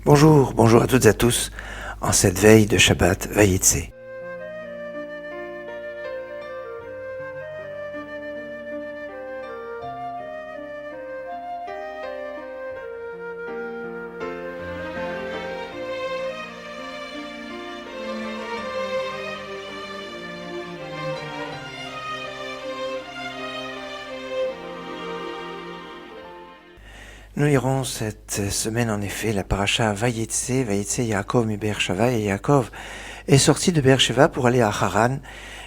Bonjour, bonjour à toutes et à tous, en cette veille de Shabbat Vayetse. Nous lirons cette semaine en effet la paracha Vayetse, Yaakov mi Beersheva, et Yaakov est sorti de Beersheva pour aller à Haran,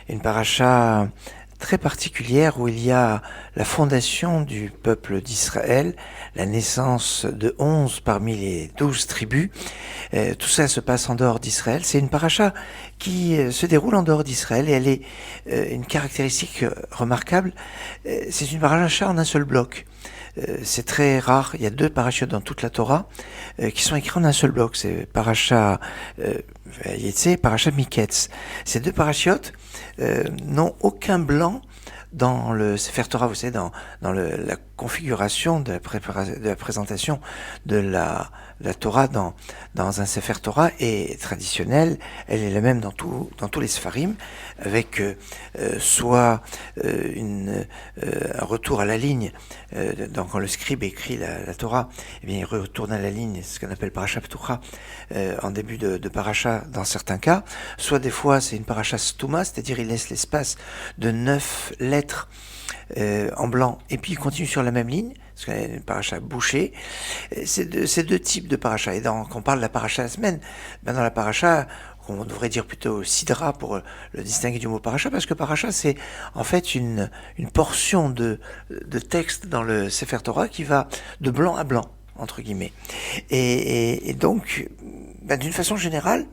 une paracha très particulière où il y a la fondation du peuple d'Israël, la naissance de 11 parmi les 12 tribus. Tout ça se passe en dehors d'Israël. C'est une paracha qui se déroule en dehors d'Israël et elle est une caractéristique remarquable. C'est une paracha en un seul bloc. C'est très rare, il y a 2 parachiotes dans toute la Torah qui sont écrits en un seul bloc, c'est paracha Vayetse et paracha Miketz. Ces 2 parachiotes n'ont aucun blanc dans le Sefer Torah, vous savez, dans la configuration de la présentation de la Torah dans un Sefer Torah est traditionnelle, elle est la même dans tous les Sfarim, avec soit un retour à la ligne, donc quand le scribe écrit la Torah, eh bien il retourne à la ligne, ce qu'on appelle paracha Ptucha, en début de paracha dans certains cas, soit des fois c'est une paracha Stuma, c'est-à-dire il laisse l'espace de 9 lettres en blanc, et puis il continue sur la même ligne, ce qu'on appelle une paracha bouchée. C'est deux types de paracha. Et quand on parle de la paracha la semaine, dans la paracha, on devrait dire plutôt sidra pour le distinguer du mot paracha, parce que paracha c'est en fait une portion de texte dans le Sefer Torah qui va de blanc à blanc, entre guillemets. Et donc, d'une façon générale,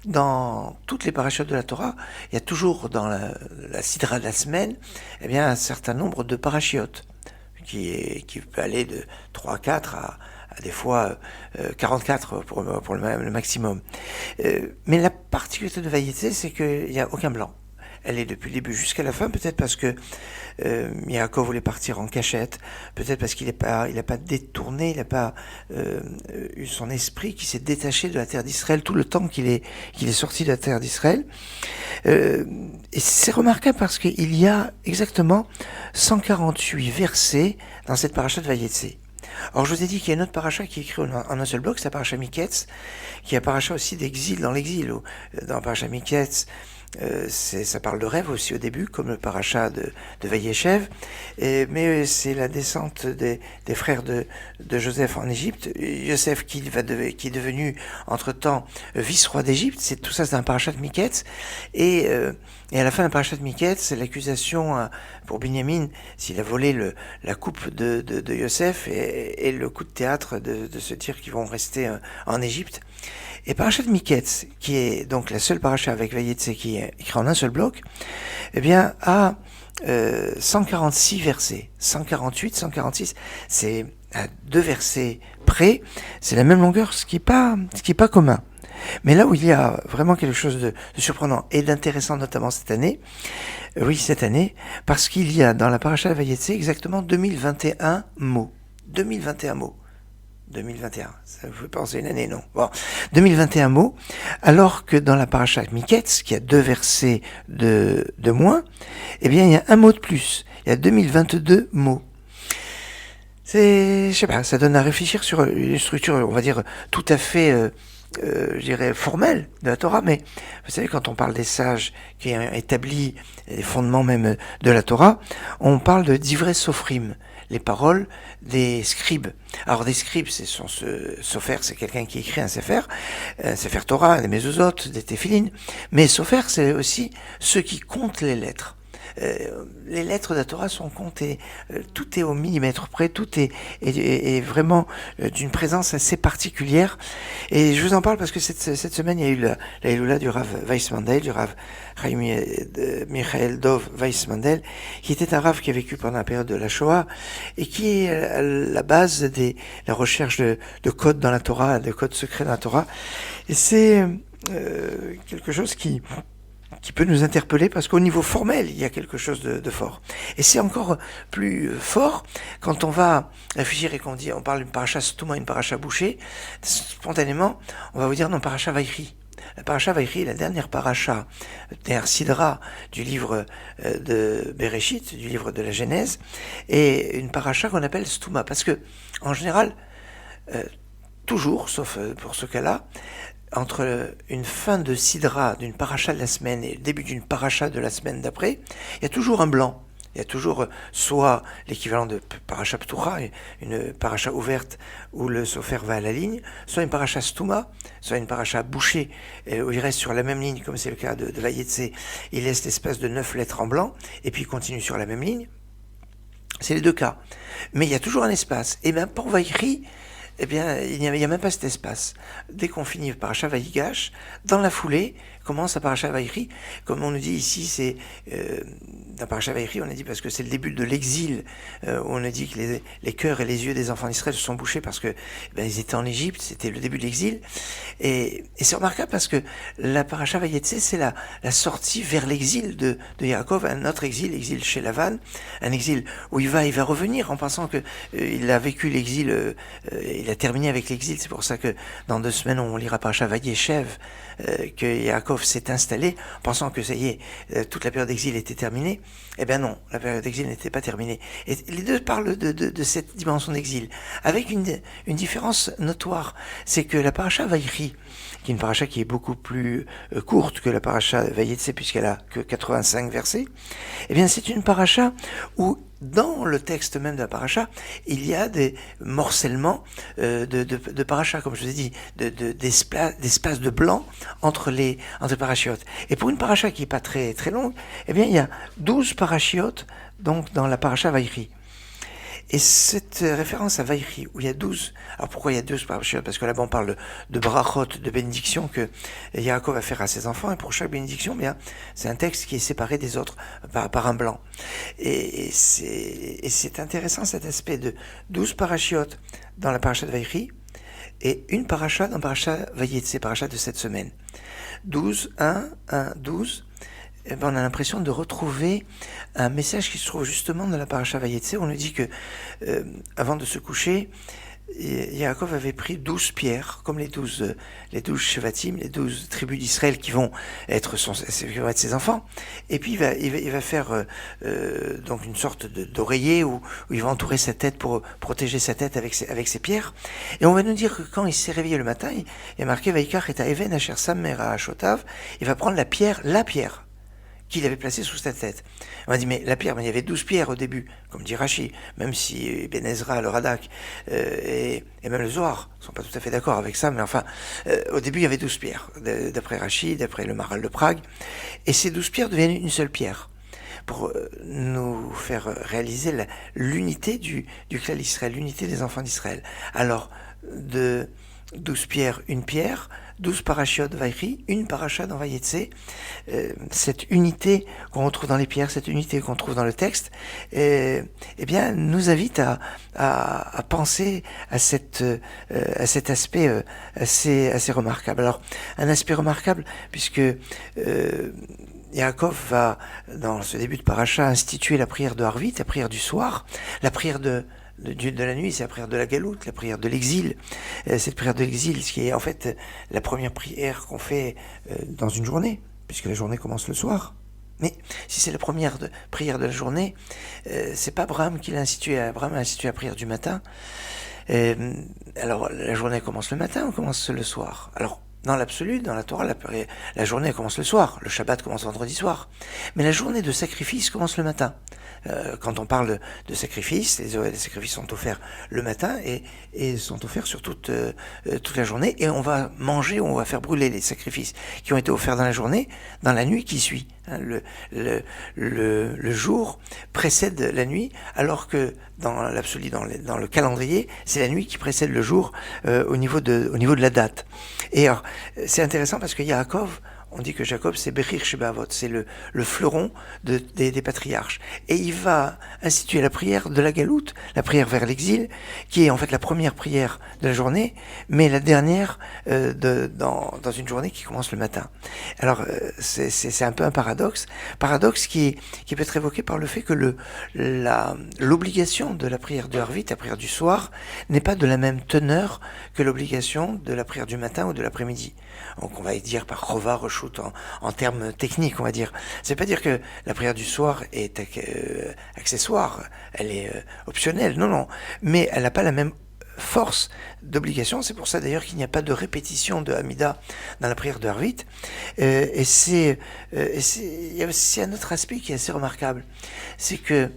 dans toutes les parachutes de la Torah, il y a toujours dans la sidra de la semaine, eh bien, un certain nombre de parachiotes qui peut aller de 3 à 4 à des fois 44 pour le maximum. Mais la particularité de Vayetse, c'est qu'il n'y a aucun blanc. Elle est depuis le début jusqu'à la fin, peut-être parce que Yaakov voulait partir en cachette, peut-être parce qu'il n'a pas détourné, il n'a pas eu son esprit qui s'est détaché de la terre d'Israël tout le temps qu'il est sorti de la terre d'Israël. Et c'est remarquable parce qu'il y a exactement 148 versets dans cette paracha de Vayetse. Alors je vous ai dit qu'il y a une autre paracha qui est écrite en un seul bloc, c'est la paracha Miketz, qui est la paracha aussi d'exil dans l'exil. Dans la paracha Miketz, ça parle de rêve aussi au début, comme le paracha de Vayeshev, mais c'est la descente des frères de Joseph en Égypte. Joseph qui est devenu entre-temps vice-roi d'Égypte, tout ça c'est un paracha de Miketz, et à la fin de la paracha de Miketz, c'est l'accusation pour Binyamin, s'il a volé la coupe de Yosef, et le coup de théâtre de se dire qu'ils vont rester en Égypte. Et paracha de Miketz, qui est donc la seule paracha avec Vayetse qui est écrite en un seul bloc, eh bien, a 146 versets. 148, 146, c'est à 2 versets près, c'est la même longueur, ce qui est pas commun. Mais là où il y a vraiment quelque chose de surprenant et d'intéressant, notamment cette année, parce qu'il y a dans la paracha de Vayetse exactement 2021 mots. 2021 mots. 2021, ça vous fait penser une année, non? Bon, 2021 mots, alors que dans la paracha Miketz, qui a 2 versets de moins, eh bien, il y a un mot de plus. Il y a 2022 mots. Je sais pas, ça donne à réfléchir sur une structure, on va dire, tout à fait, je dirais, formelle de la Torah, mais vous savez, quand on parle des sages qui ont établi les fondements même de la Torah, on parle de divrei sophrim, les paroles des scribes. Alors des scribes, Sofer, c'est quelqu'un qui écrit un Sefer Torah, des Mezuzot, des Téphilines, mais Sofer, c'est aussi ceux qui comptent les lettres. Les lettres de la Torah sont comptées, tout est au millimètre près, tout est vraiment d'une présence assez particulière. Et je vous en parle parce que cette semaine, il y a eu la Hilula du Rav Weissmandel, du Rav Chaim Michael Dov Weissmandel, qui était un Rav qui a vécu pendant la période de la Shoah et qui est à la base de la recherche de codes dans la Torah, de codes secrets dans la Torah. Et c'est quelque chose qui qui peut nous interpeller parce qu'au niveau formel, il y a quelque chose de fort. Et c'est encore plus fort quand on va réfléchir et qu'on dit, on parle d'une paracha Stouma, une paracha bouchée, spontanément, on va vous dire non, paracha Vaïchi. La paracha Vaïchi est la dernière paracha, dernière sidra du livre de Bereshit, du livre de la Genèse, et une paracha qu'on appelle Stouma, parce que, en général, toujours, sauf pour ce cas-là, entre une fin de sidra d'une paracha de la semaine et le début d'une paracha de la semaine d'après, il y a toujours un blanc. Il y a toujours soit l'équivalent de paracha ptucha, une paracha ouverte où le sofer va à la ligne, soit une paracha stouma, soit une paracha bouchée où il reste sur la même ligne, comme c'est le cas de Vayetse, il laisse l'espace de 9 lettres en blanc et puis il continue sur la même ligne. C'est les deux cas. Mais il y a toujours un espace. Et bien pour Vaïchi, eh bien, il n'y a même pas cet espace. Dès qu'on finit Paracha Vaïgash, dans la foulée, commence à Paracha Vaïchi. Comme on nous dit ici, c'est dans Paracha Vaïchi, on a dit parce que c'est le début de l'exil, où on a dit que les cœurs et les yeux des enfants d'Israël se sont bouchés parce que ils étaient en Égypte, c'était le début de l'exil. Et c'est remarquable parce que la Paracha Vayetse, c'est la sortie vers l'exil de Yaakov, un autre exil, l'exil chez Lavan, un exil où il va revenir en pensant que il a vécu l'exil, il a terminé avec l'exil. C'est pour ça que dans 2 semaines, on lira Paracha Vayeshev, que Yaakov s'est installé, pensant que ça y est, toute la période d'exil était terminée. Eh bien non, la période d'exil n'était pas terminée. Et les deux parlent de cette dimension d'exil, avec une différence notoire, c'est que la paracha Vaïchi, qui est une paracha qui est beaucoup plus courte que la paracha Vayetse, puisqu'elle a que 85 versets, eh bien c'est une paracha où dans le texte même de la paracha, il y a des morcellements de paracha, comme je vous ai dit, d'espace de blanc entre les parachiotes. Et pour une paracha qui n'est pas très très longue, eh bien il y a 12 parachiotes donc dans la paracha Vaïchi. Et cette référence à Vaïchi, où il y a 12, alors pourquoi il y a 12 parachiotes? Parce que là-bas on parle de brachot, de bénédiction que Yaakov va faire à ses enfants, et pour chaque bénédiction, bien, c'est un texte qui est séparé des autres par un blanc. Et c'est intéressant cet aspect de 12 parachiotes dans la paracha de Vaïchi, et une paracha dans la paracha Vayetse, paracha de cette semaine. 12, 1, 12, eh ben on a l'impression de retrouver un message qui se trouve justement dans la paracha Vayetse. On nous dit que avant de se coucher, Yaakov avait pris 12 pierres, comme les 12 Shevatim, les 12 tribus d'Israël qui vont être ses enfants. Et puis il va faire donc une sorte d'oreiller où il va entourer sa tête pour protéger sa tête avec ses pierres. Et on va nous dire que quand il s'est réveillé le matin, il y a marqué Vaikach et Even Asher Samer Shotav, il va prendre la pierre qu'il avait placé sous sa tête. On m'a dit, mais la pierre, il y avait 12 pierres au début, comme dit Rashi, même si Ben Ezra, le Radak, et même le Zohar ne sont pas tout à fait d'accord avec ça, mais enfin, au début, il y avait 12 pierres, d'après Rashi, d'après le Maharal de Prague, et ces 12 pierres deviennent une seule pierre, pour nous faire réaliser l'unité du clan d'Israël, l'unité des enfants d'Israël. Alors, de 12 pierres, une pierre, 12 parachiotes Vaïchi, une paracha dans Vayetse, cette unité qu'on retrouve dans les pierres, cette unité qu'on trouve dans le texte, eh bien, nous invite à penser à cet aspect assez remarquable. Alors, un aspect remarquable, puisque Yaakov va, dans ce début de paracha, instituer la prière de Harvit, la prière du soir, la prière de la nuit, c'est la prière de la galoute, la prière de l'exil. Cette prière de l'exil, ce qui est en fait la première prière qu'on fait dans une journée, puisque la journée commence le soir. Mais si c'est la première prière de la journée, c'est pas Abraham qui l'a institué. Abraham a institué la prière du matin. Alors la journée commence le matin ou commence le soir? Alors dans l'absolu, dans la Torah, la journée commence le soir, le Shabbat commence vendredi soir. Mais la journée de sacrifice commence le matin. Quand on parle de sacrifices, les sacrifices sont offerts le matin et sont offerts sur toute la journée. Et on va manger, on va faire brûler les sacrifices qui ont été offerts dans la journée, dans la nuit qui suit. Le jour précède la nuit, alors que dans l'absolu, dans le calendrier, c'est la nuit qui précède le jour au niveau de la date. Et alors, c'est intéressant parce que Yaakov, on dit que Jacob, c'est Bechir Shebavot, c'est le fleuron des patriarches. Et il va instituer la prière de la galoute, la prière vers l'exil, qui est en fait la première prière de la journée, mais la dernière dans une journée qui commence le matin. Alors, c'est un peu un paradoxe qui peut être évoqué par le fait que l'obligation de la prière du Harvit, la prière du soir, n'est pas de la même teneur que l'obligation de la prière du matin ou de l'après-midi. Donc on va dire par chova, reshut en termes techniques, on va dire. Ça veut pas dire que la prière du soir est accessoire, elle est optionnelle, non. Mais elle n'a pas la même force d'obligation. C'est pour ça d'ailleurs qu'il n'y a pas de répétition de Hamida dans la prière de Harvit. Il y a aussi un autre aspect qui est assez remarquable. C'est que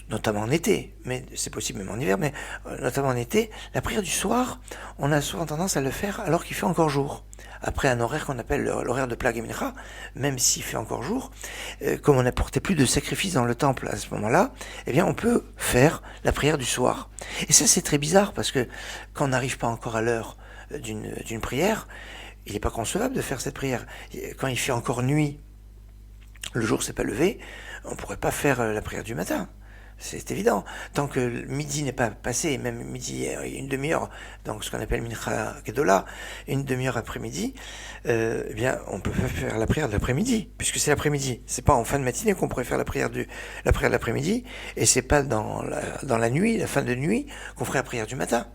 notamment en été, mais c'est possible même en hiver, mais notamment en été, la prière du soir, on a souvent tendance à le faire alors qu'il fait encore jour. Après un horaire qu'on appelle l'horaire de Plag et Mincha, même s'il fait encore jour, comme on n'apportait plus de sacrifices dans le temple à ce moment-là, eh bien on peut faire la prière du soir. Et ça c'est très bizarre parce que quand on n'arrive pas encore à l'heure d'une prière, il n'est pas concevable de faire cette prière. Quand il fait encore nuit, le jour s'est pas levé, on ne pourrait pas faire la prière du matin. C'est évident. Tant que le midi n'est pas passé, même midi, une demi-heure, donc ce qu'on appelle Mincha Gedola, une demi-heure après-midi, eh bien, on peut faire la prière de l'après-midi, puisque c'est l'après-midi. C'est pas en fin de matinée qu'on pourrait faire la prière de l'après-midi, et c'est pas dans la nuit, la fin de nuit, qu'on ferait la prière du matin.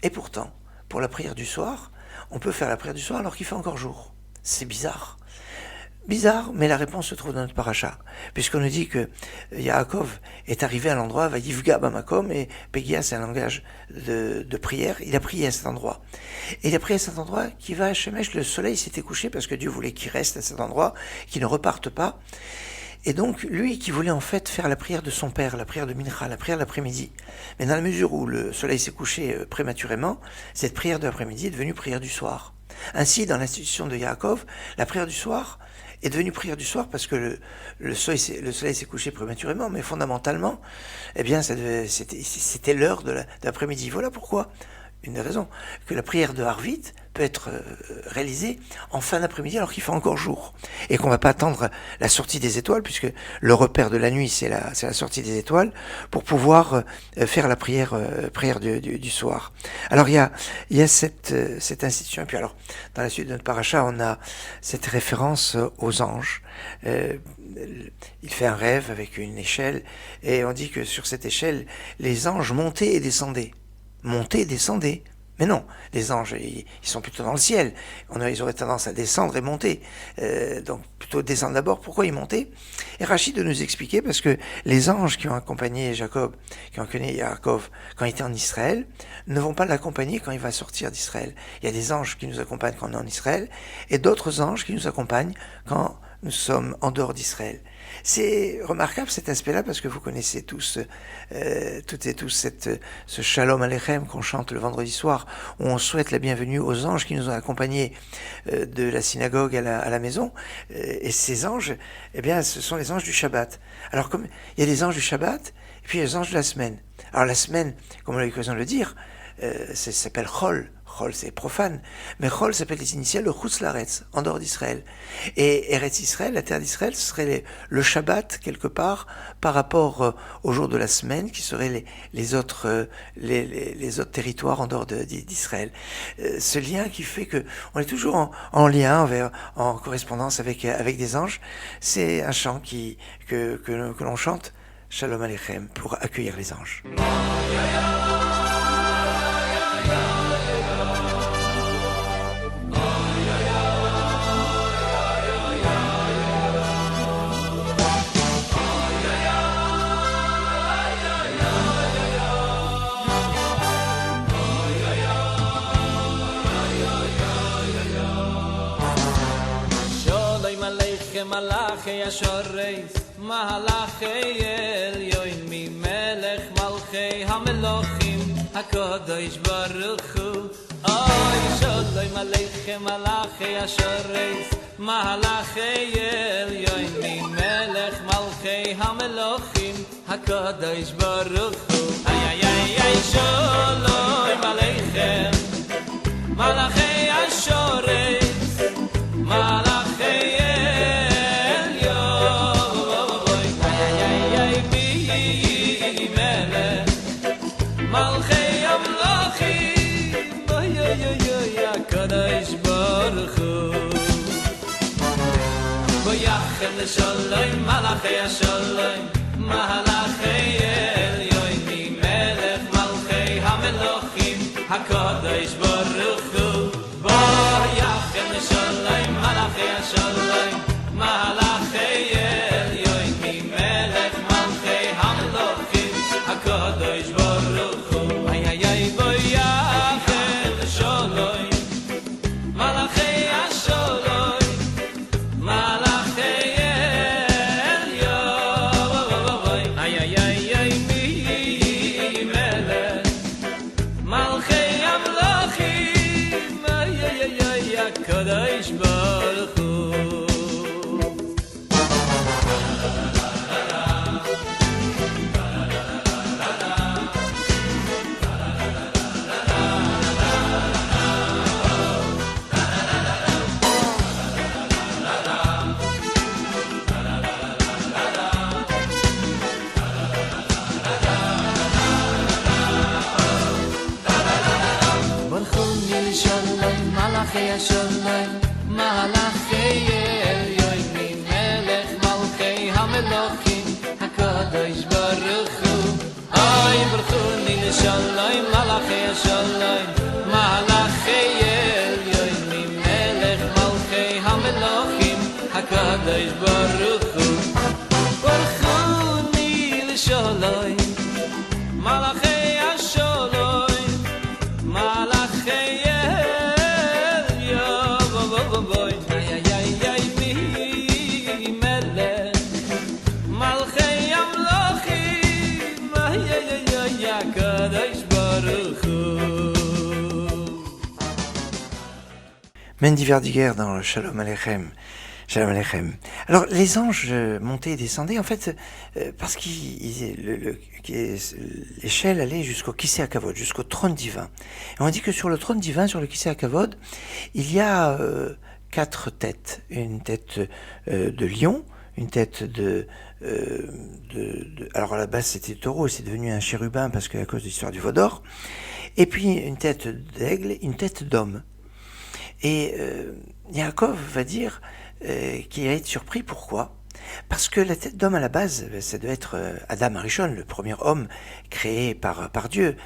Et pourtant, pour la prière du soir, on peut faire la prière du soir alors qu'il fait encore jour. C'est bizarre. Bizarre, mais la réponse se trouve dans notre paracha, puisqu'on nous dit que Yaakov est arrivé à l'endroit Vayivga Bamakom, et Pégia c'est un langage de prière, il a prié à cet endroit. Et il a prié à cet endroit qui va à Shemesh, le soleil s'était couché parce que Dieu voulait qu'il reste à cet endroit, qu'il ne reparte pas. Et donc, lui qui voulait en fait faire la prière de son père, la prière de Mincha, la prière de l'après-midi, mais dans la mesure où le soleil s'est couché prématurément, cette prière de l'après-midi est devenue prière du soir. Ainsi, dans l'institution de Yaakov, la prière du soir est devenue prière du soir parce que le soleil s'est couché prématurément, mais fondamentalement, eh bien, c'était l'heure de l'après-midi. Voilà pourquoi, une des raisons, que la prière de Harvit peut être réalisée en fin d'après-midi alors qu'il fait encore jour. Et qu'on ne va pas attendre la sortie des étoiles, puisque le repère de la nuit, c'est la sortie des étoiles, pour pouvoir faire la prière du soir. Alors il y a cette institution. Et puis alors, dans la suite de notre paracha, on a cette référence aux anges. Il fait un rêve avec une échelle, et on dit que sur cette échelle, les anges montaient et descendaient. Monter, descendez. Mais non, les anges, ils sont plutôt dans le ciel. Ils auraient tendance à descendre et monter. Donc plutôt descendre d'abord. Pourquoi ils montaient? Et Rachid de nous expliquer, parce que les anges qui ont accompagné Jacob, qui ont accompagné Yaakov quand il était en Israël, ne vont pas l'accompagner quand il va sortir d'Israël. Il y a des anges qui nous accompagnent quand on est en Israël, et d'autres anges qui nous accompagnent quand nous sommes en dehors d'Israël. C'est remarquable cet aspect-là parce que vous connaissez tous, toutes et tous ce Shalom Aleichem qu'on chante le vendredi soir, où on souhaite la bienvenue aux anges qui nous ont accompagnés de la synagogue à la maison. Et ces anges, eh bien, ce sont les anges du Shabbat. Alors, comme il y a des anges du Shabbat, et puis il y a les anges de la semaine. Alors la semaine, comme on a eu l'occasion de le dire, ça s'appelle Chol. Chol, c'est profane. Mais Chol s'appelle les initiales de Chutz Laaretz, en dehors d'Israël. Et Eretz Israël, la terre d'Israël, ce serait le Shabbat, quelque part, par rapport au jour de la semaine, qui seraient les autres territoires en dehors d'Israël. Ce lien qui fait que on est toujours en lien, en correspondance avec des anges. C'est un chant que l'on chante, Shalom Aleichem, pour accueillir les anges. Malachi Ashoreis, Malachi Elyoim, Melech Malchei HaMelochim, HaKadosh Baruch Hu. Oy Shalom Aleichem, Malachi Ashoreis, Malachi Elyoim, Melech Malchei HaMelochim, HaKadosh Baruch Hu. Ay ay ay ay Shalom Aleichem, Malachi Ashoreis. shalom malachi shalom malachi elyon mi melech malchei hamelochim hakadosh baruch hu vayachem shalom malachi shalom malachi elyon mi melech malchei hamelochim hakadosh baruch hu ay ay ay vayachem shalom malachi shalom malachi elyon ay ay ay ay mi melech malchi amlachim ay ay ay ay hakadosh baruch hu Barchuni shalom malachi shalom malachi elyon mi melech malchei hamelochim hakadosh baruch hu ay barchuni shalom malachi shalom malachi elyon mi melech malchei hamelochim hakadosh baruch hu barchuni shalom malachi shalom malachi elyon ay ay ay ay mi melech malchi amlachim ay ay ay ay hakadosh baruch hu. Mendy Verdiger dans le Shalom Aleichem. Shalom Aleichem. Alors, les anges montaient et descendaient, en fait, parce l'échelle allait jusqu'au Kisei HaKavod, jusqu'au trône divin. Et on dit que sur le trône divin, sur le Kisei HaKavod, il y a 4 têtes. Une tête de lion, une tête alors à la base c'était taureau, c'est devenu un chérubin parce que à cause de l'histoire du veau d'or. Et puis une tête d'aigle, une tête d'homme. Et Yaakov va dire qu'il va être surpris. Pourquoi ? Parce que la tête d'homme à la base, ça doit être Adam Arishon, le premier homme créé par Dieu.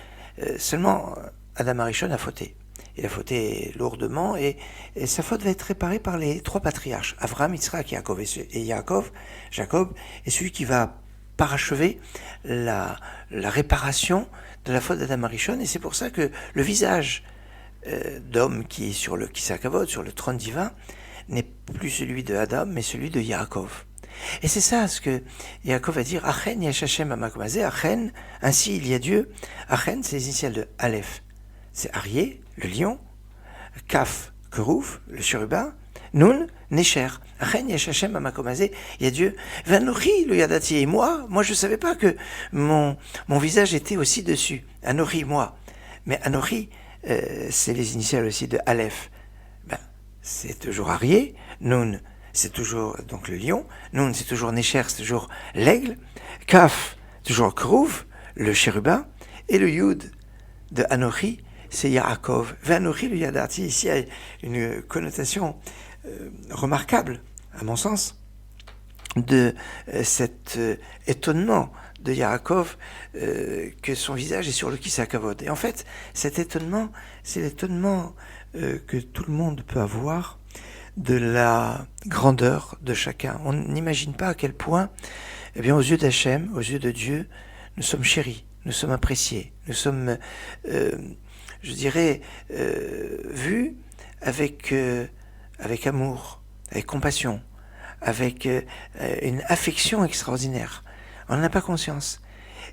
Seulement, Adam Arishon a fauté. Il a fauté lourdement et sa faute va être réparée par les 3 patriarches, Avraham, Yitzhak et Jacob est celui qui va parachever la réparation de la faute d'Adam Arishon. Et c'est pour ça que le visage d'homme qui est sur le Kisei HaKavod, sur le trône divin, n'est plus celui de Adam, mais celui de Yaakov. Et c'est ça ce que Yaakov va dire, Achen yesh Hashem bamakom hazeh, Achen, ainsi il y a Dieu. Achen, c'est les initiales de Aleph, c'est Aryeh, le lion, Kaf, Kerouf, le chérubin, Nun, Necher, Achen yesh Hashem bamakom hazeh, il y a Dieu. Vanochi le yadati, et moi je savais pas que mon visage était aussi dessus. Anochi, moi. Mais Anochi, c'est les initiales aussi de Aleph. C'est toujours Aryeh, Nun, c'est toujours donc le lion, Nun, c'est toujours Necher, c'est toujours l'aigle, Kaf, toujours Kerouf, le chérubin, et le Yud de Anochi, c'est Yaakov. Vanochi le Yadati, ici a une connotation remarquable, à mon sens, de cet étonnement de Yaakov que son visage est sur le Kisei HaKavod. Et en fait, cet étonnement, c'est l'étonnement que tout le monde peut avoir de la grandeur de chacun. On n'imagine pas à quel point, eh bien, aux yeux d'Hachem, aux yeux de Dieu, nous sommes chéris, nous sommes appréciés, nous sommes, je dirais, vus avec amour, avec compassion, avec une affection extraordinaire. On n'en a pas conscience.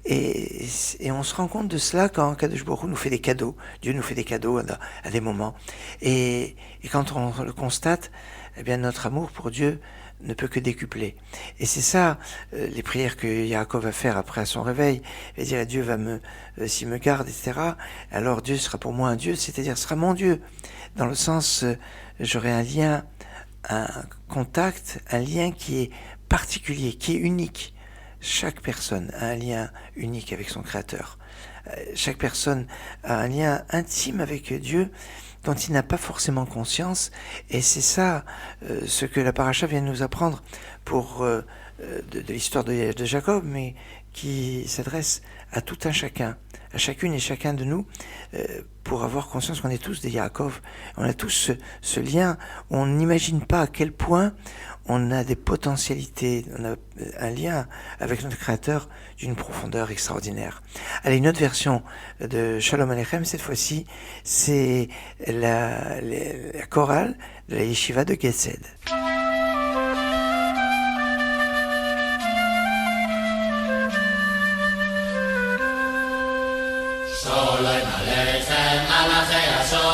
Et on se rend compte de cela quand Kadosh Baruch Hu nous fait des cadeaux. Dieu nous fait des cadeaux à des moments. Et quand on le constate, eh bien notre amour pour Dieu ne peut que décupler. Et c'est ça, les prières que Yaakov va faire après à son réveil. Il va dire, Dieu va s'il me garde, etc. Alors Dieu sera pour moi un Dieu, c'est-à-dire sera mon Dieu. Dans le sens, j'aurai un lien, un contact, un lien qui est particulier, qui est unique. Chaque personne a un lien unique avec son Créateur. Chaque personne a un lien intime avec Dieu dont il n'a pas forcément conscience. Et c'est ça ce que la paracha vient de nous apprendre pour de l'histoire de Jacob, mais qui s'adresse à tout un chacun, à chacune et chacun de nous, pour avoir conscience qu'on est tous des Yaakov. On a tous ce lien. On n'imagine pas à quel point on a des potentialités, on a un lien avec notre Créateur d'une profondeur extraordinaire. Allez, une autre version de Shalom Aleichem, cette fois-ci, c'est la chorale de la yeshiva de Gesed. Shalom Aleichem, Malachei HaSholem.